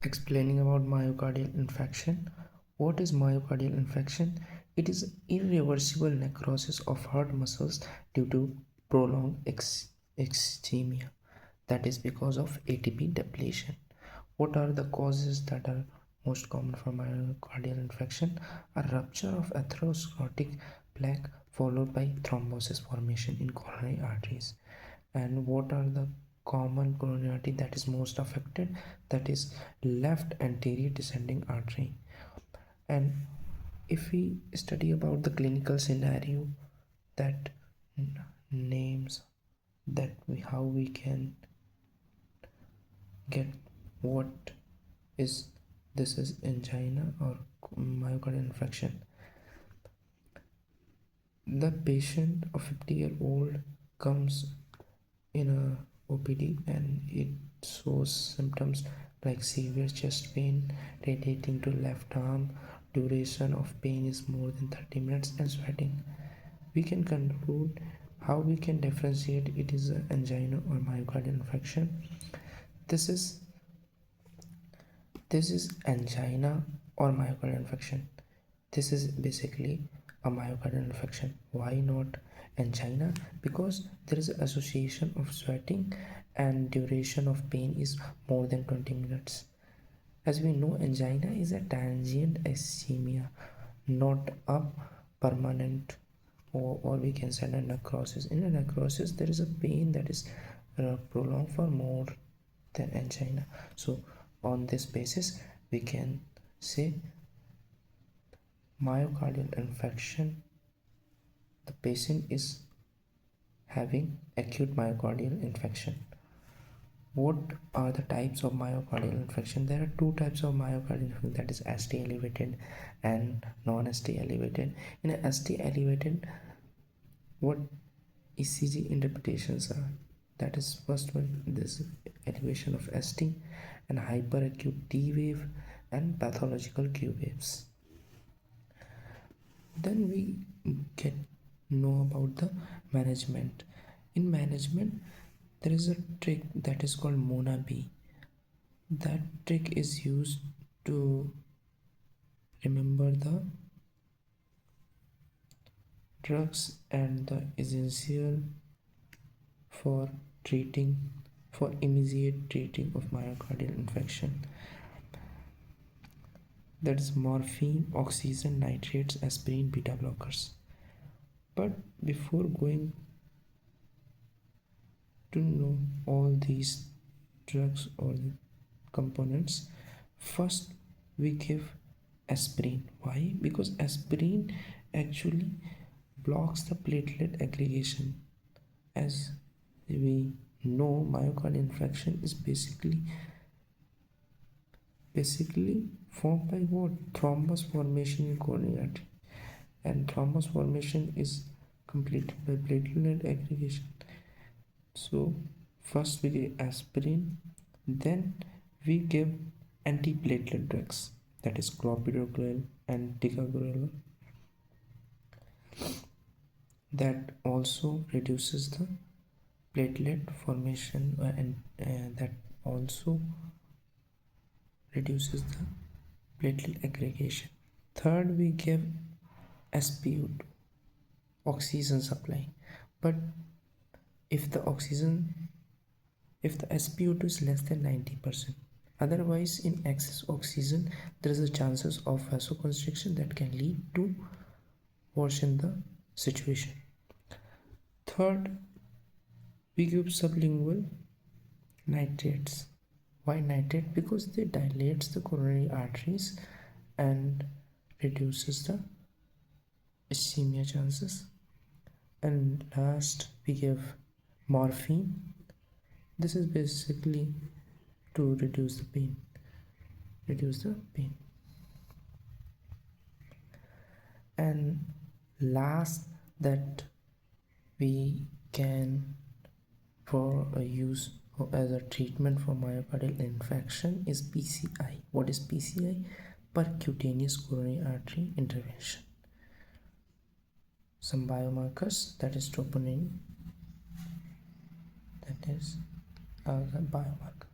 Explaining about myocardial infarction. What is myocardial infarction? It is irreversible necrosis of heart muscles due to prolonged ischemia, that is because of ATP depletion. What are the causes that are most common for myocardial infarction? A rupture of atherosclerotic plaque followed by thrombosis formation in coronary arteries. And what are the common coronary artery that is most affected? That is left anterior descending artery. And if we study about the clinical scenario, that names that how we can get what is this is angina or myocardial infarction. The patient of 50-year-old comes in a OPD and it shows symptoms like severe chest pain radiating to left arm, duration of pain is more than 30 minutes, and sweating. We can conclude how we can differentiate it is an angina or myocardial infarction. This is angina or myocardial infarction. This is basically a myocardial infarction. Why not angina? Because there is an association of sweating and duration of pain is more than 20 minutes. As we know, angina is a transient ischemia, not a permanent, or we can say a necrosis. In a necrosis, there is a pain that is prolonged for more than angina. So on this basis, we can say myocardial infarction, the patient is having acute myocardial infarction. What are the types of myocardial infarction? There are two types of myocardial infarction, that is ST elevated and non-ST elevated. In a ST elevated, what ECG interpretations are? That is first one, this elevation of ST and hyperacute T wave and pathological Q waves. Then we get know about the management. In management, there is a trick that is called Mona B. That trick is used to remember the drugs and the essential for immediate treating of myocardial infarction. That is morphine, oxygen, nitrates, aspirin, beta blockers. But before going to know all these drugs or the components, first we give aspirin. Why? Because aspirin actually blocks the platelet aggregation. As we know, myocardial infarction is basically formed by what? Thrombus formation in coronary artery, and thrombus formation is completed by platelet aggregation. So first we give aspirin, then we give antiplatelet drugs, that is clopidogrel and ticagrelor, that also reduces the platelet formation and that also reduces the platelet aggregation. Third, we give SpO2, oxygen supply. But if the SpO2 is less than 90%, otherwise in excess oxygen, there is a chances of vasoconstriction that can lead to worsen the situation. Third, we give sublingual nitrates. Why nitrate? Because they dilates the coronary arteries and reduces the ischemia chances. And last, we give morphine. This is basically to reduce the pain. And last that we can for a use as a treatment for myocardial infarction is PCI. What is PCI? Percutaneous coronary artery intervention. Some biomarkers, that is troponin, that is a biomarker.